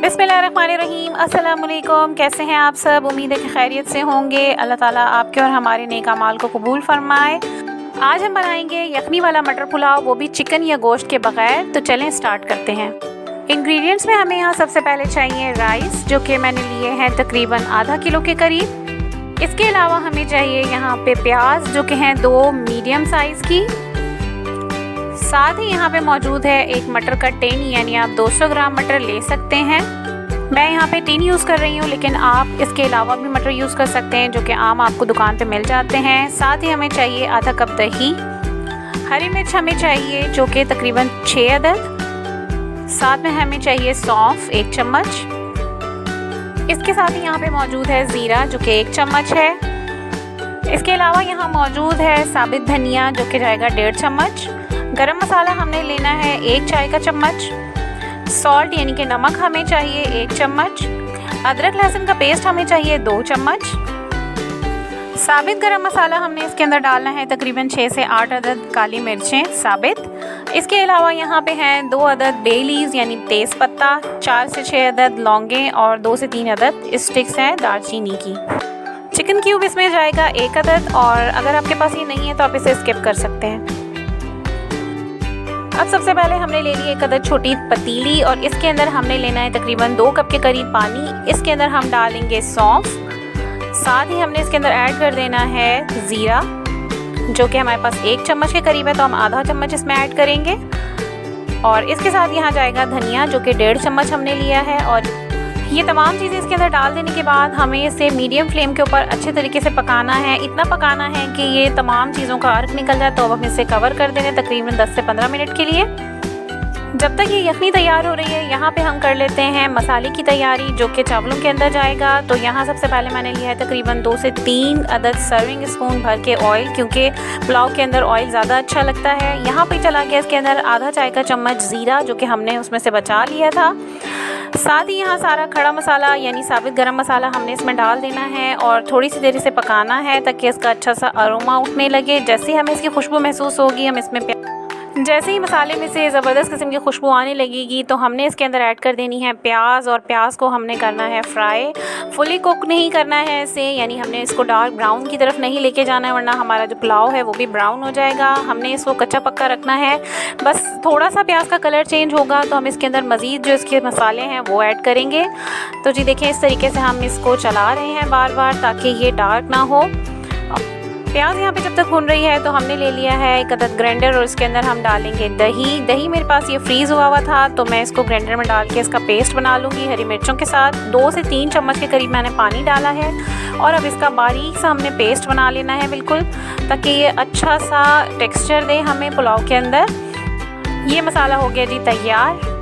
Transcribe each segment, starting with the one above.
बिस्मिल्लाहिर्रहमानिर्रहीम। अस्सलामुअलैकुम। कैसे हैं आप सब? उम्मीद है कि खैरियत से होंगे। अल्लाह ताला आपके और हमारे नेक अमाल को कबूल फरमाए। आज हम बनाएंगे यखनी वाला मटर पुलाव, वो भी चिकन या गोश्त के बगैर। तो चलें स्टार्ट करते हैं। इंग्रेडिएंट्स में हमें यहाँ सबसे पहले चाहिए राइस, जो कि मैंने लिए हैं तकरीबन आधा किलो के करीब। इसके अलावा हमें चाहिए यहाँ पे प्याज, जो कि हैं 2 मीडियम साइज़ की। साथ ही यहाँ पे मौजूद है एक मटर का टिन, यानी आप 200 ग्राम मटर ले सकते हैं। मैं यहाँ पे टिन यूज़ कर रही हूँ, लेकिन आप इसके अलावा भी मटर यूज़ कर सकते हैं, जो कि आम आपको दुकान पे मिल जाते हैं। साथ ही हमें चाहिए आधा कप दही। हरी मिर्च हमें चाहिए, जो कि तकरीबन 6 अदद। साथ में हमें चाहिए सौंफ 1 चम्मच। इसके साथ ही यहाँ पे मौजूद है ज़ीरा, जो कि 1 चम्मच है। इसके अलावा यहाँ मौजूद है साबित धनिया, जो कि जाएगा 1.5 चम्मच। गरम मसाला हमने लेना है 1 चाय का चम्मच। सॉल्ट यानी कि नमक हमें चाहिए 1 चम्मच। अदरक लहसुन का पेस्ट हमें चाहिए 2 चम्मच। साबित गरम मसाला हमने इसके अंदर डालना है तकरीबन 6 से 8 अदद काली मिर्चें साबित। इसके अलावा यहाँ पे हैं 2 अदद बे लीव्स यानी तेज़ पत्ता, 4 से 6 अदद लौंगे और 2 से 3 अदद स्टिक्स हैं दालचीनी की। चिकन क्यूब इसमें जाएगा 1 अदद, और अगर आपके पास ये नहीं है तो आप इसे स्किप कर सकते हैं। अब सबसे पहले हमने ले ली 1 अदद छोटी पतीली, और इसके अंदर हमने लेना है तकरीबन 2 कप के करीब पानी। इसके अंदर हम डालेंगे सौंफ। साथ ही हमने इसके अंदर ऐड कर देना है ज़ीरा, जो कि हमारे पास 1 चम्मच के करीब है, तो हम आधा चम्मच इसमें ऐड करेंगे। और इसके साथ यहाँ जाएगा धनिया, जो कि 1.5 चम्मच हमने लिया है। और ये तमाम चीज़ें इसके अंदर डाल देने के बाद हमें इसे मीडियम फ्लेम के ऊपर अच्छे तरीके से पकाना है। इतना पकाना है कि ये तमाम चीज़ों का अर्क निकल जाए। तो अब हम इसे कवर कर देंगे तकरीबन 10 से 15 मिनट के लिए। जब तक ये यखनी तैयार हो रही है, यहाँ पे हम कर लेते हैं मसाले की तैयारी, जो कि चावलों के अंदर जाएगा। तो यहाँ सबसे पहले मैंने लिया है तकरीबन 2 से 3 अदद सर्विंग स्पून भर के ऑयल, क्योंकि पुलाव के अंदर ऑयल ज़्यादा अच्छा लगता है। यहाँ पे चला गया इसके अंदर आधा चाय का चम्मच ज़ीरा, जो कि हमने उसमें से बचा लिया था। साथ ही यहाँ सारा खड़ा मसाला यानी साबित गरम मसाला हमने इसमें डाल देना है, और थोड़ी सी देर इसे पकाना है ताकि इसका अच्छा सा अरोमा उठने लगे। जैसे ही हमें इसकी खुशबू महसूस होगी, हम इसमें जैसे ही मसाले में से ज़बरदस्त किस्म की खुशबू आने लगेगी, तो हमने इसके अंदर ऐड कर देनी है प्याज। और प्याज को हमने करना है फ्राई, फुली कुक नहीं करना है इसे, यानी हमने इसको डार्क ब्राउन की तरफ नहीं लेके जाना है, वरना हमारा जो पुलाव है वो भी ब्राउन हो जाएगा। हमने इसको कच्चा पक्का रखना है। बस थोड़ा सा प्याज का कलर चेंज होगा तो हम इसके अंदर मज़ीद जो इसके मसाले हैं वो ऐड करेंगे। तो जी देखें, इस तरीके से हम इसको चला रहे हैं बार बार, ताकि ये डार्क ना हो। प्याज यहाँ पे जब तक भून रही है, तो हमने ले लिया है 1 अदद ग्राइंडर, और इसके अंदर हम डालेंगे दही। दही मेरे पास ये फ्रीज़ हुआ था, तो मैं इसको ग्राइंडर में डाल के इसका पेस्ट बना लूँगी हरी मिर्चों के साथ। 2 से 3 चम्मच के करीब मैंने पानी डाला है, और अब इसका बारीक सा हमने पेस्ट बना लेना है बिल्कुल, ताकि ये अच्छा सा टेक्स्चर दे हमें पुलाव के अंदर। ये मसाला हो गया जी तैयार।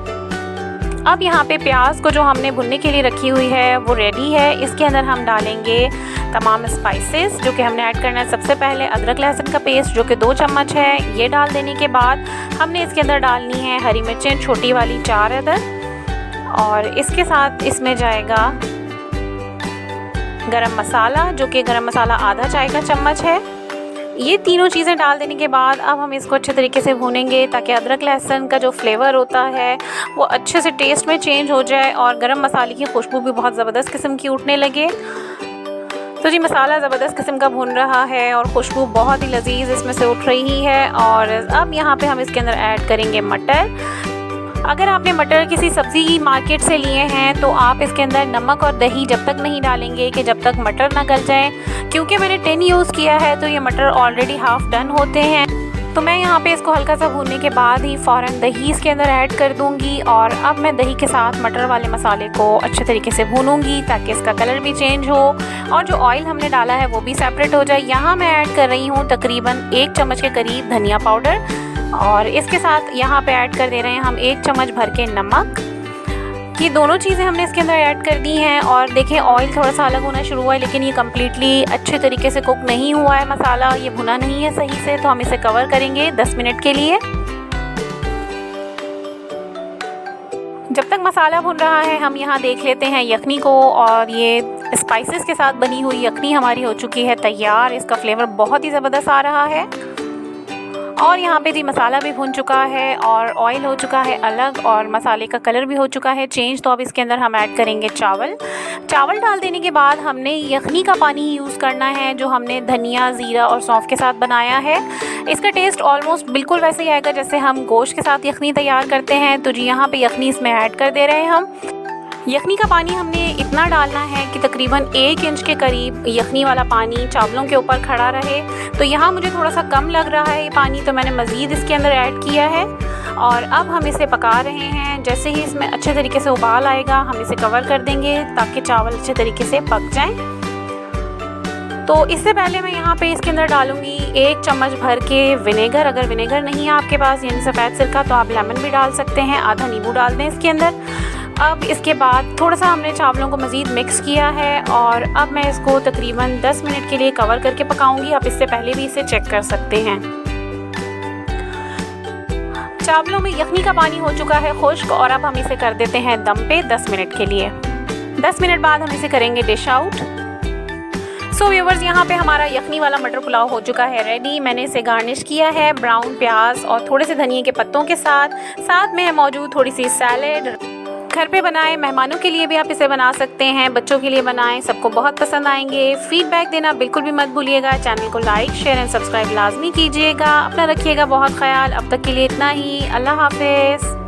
अब यहाँ पे प्याज को जो हमने भुनने के लिए रखी हुई है वो रेडी है। इसके अंदर हम डालेंगे तमाम स्पाइसेस, जो कि हमने ऐड करना है सबसे पहले अदरक लहसुन का पेस्ट, जो कि 2 चम्मच है। ये डाल देने के बाद हमने इसके अंदर डालनी है हरी मिर्चें छोटी वाली 4 अदद, और इसके साथ इसमें जाएगा गरम मसाला, जो कि गरम मसाला आधा चाय का चम्मच है। ये तीनों चीज़ें डाल देने के बाद अब हम इसको अच्छे तरीके से भूनेंगे, ताकि अदरक लहसुन का जो फ्लेवर होता है वो अच्छे से टेस्ट में चेंज हो जाए, और गरम मसाले की खुशबू भी बहुत ज़बरदस्त किस्म की उठने लगे। तो जी मसाला ज़बरदस्त किस्म का भून रहा है, और खुशबू बहुत ही लजीज इसमें से उठ रही है। और अब यहाँ पे हम इसके अंदर ऐड करेंगे मटर। अगर आपने मटर किसी सब्ज़ी मार्केट से लिए हैं, तो आप इसके अंदर नमक और दही जब तक नहीं डालेंगे कि जब तक मटर ना गल जाए। क्योंकि मैंने टिन यूज़ किया है, तो ये मटर ऑलरेडी हाफ़ डन होते हैं। तो मैं यहाँ पे इसको हल्का सा भूनने के बाद ही फ़ौरन दही इसके अंदर ऐड कर दूँगी, और अब मैं दही के साथ मटर वाले मसाले को अच्छे तरीके से भूनूँगी, ताकि इसका कलर भी चेंज हो और जो ऑयल हमने डाला है वो भी सेपरेट हो जाए। यहाँ मैं ऐड कर रही हूँ तकरीबन 1 चम्मच के करीब धनिया पाउडर, और इसके साथ यहाँ पे ऐड कर दे रहे हैं हम 1 चम्मच भर के नमक। ये दोनों चीज़ें हमने इसके अंदर ऐड कर दी हैं। और देखें, ऑयल थोड़ा सा अलग होना शुरू हुआ है, लेकिन ये कम्प्लीटली अच्छे तरीके से कुक नहीं हुआ है मसाला, ये भुना नहीं है सही से। तो हम इसे कवर करेंगे 10 मिनट के लिए। जब तक मसाला भुन रहा है, हम यहाँ देख लेते हैं यखनी को, और ये स्पाइसेस के साथ बनी हुई यखनी हमारी हो चुकी है तैयार। इसका फ्लेवर बहुत ही ज़बरदस्त आ रहा है। और यहाँ पे जी मसाला भी भुन चुका है और ऑयल हो चुका है अलग और मसाले का कलर भी हो चुका है चेंज। तो अब इसके अंदर हम ऐड करेंगे चावल। चावल डाल देने के बाद हमने यखनी का पानी ही यूज़ करना है जो हमने धनिया, ज़ीरा और सौंफ के साथ बनाया है। इसका टेस्ट ऑलमोस्ट बिल्कुल वैसे ही आएगा जैसे हम गोश्त के साथ यखनी तैयार करते हैं। तो जी यहाँ पे यखनी इसमें ऐड कर दे रहे हैं हम। यखनी का पानी हमने इतना डालना है कि तकरीबन 1 इंच के करीब यखनी वाला पानी चावलों के ऊपर खड़ा रहे। तो यहाँ मुझे थोड़ा सा कम लग रहा है ये पानी, तो मैंने मज़ीद इसके अंदर ऐड किया है और अब हम इसे पका रहे हैं। जैसे ही इसमें अच्छे तरीके से उबाल आएगा हम इसे कवर कर देंगे ताकि चावल अच्छे तरीके से पक जाएं। तो इससे पहले मैं यहाँ पे इसके अंदर डालूँगी 1 चम्मच भर के विनेगर। अगर विनेगर नहीं है आपके पास यानी सफ़ेद सिरका तो आप लेमन भी डाल सकते हैं, आधा नींबू डाल दें इसके अंदर। अब इसके बाद थोड़ा सा हमने चावलों को मज़ीद मिक्स किया है और अब मैं इसको तकरीबन 10 मिनट के लिए कवर करके पकाऊंगी। आप इससे पहले भी इसे चेक कर सकते हैं। चावलों में यखनी का पानी हो चुका है खुश्क और अब हम इसे कर देते हैं दम पे 10 मिनट के लिए। 10 मिनट बाद हम इसे करेंगे डिश आउट। सो व्यूवर्स, यहाँ पे हमारा यखनी वाला मटर पुलाव हो चुका है रेडी। मैंने इसे गार्निश किया है ब्राउन प्याज और थोड़े से धनिए के पत्तों के साथ में है मौजूद थोड़ी सी सैलेड। घर पे बनाएं, मेहमानों के लिए भी आप इसे बना सकते हैं, बच्चों के लिए बनाएं, सबको बहुत पसंद आएंगे। फीडबैक देना बिल्कुल भी मत भूलिएगा। चैनल को लाइक, शेयर एंड सब्सक्राइब लाजमी कीजिएगा। अपना रखिएगा बहुत ख्याल। अब तक के लिए इतना ही। अल्लाह हाफिज़।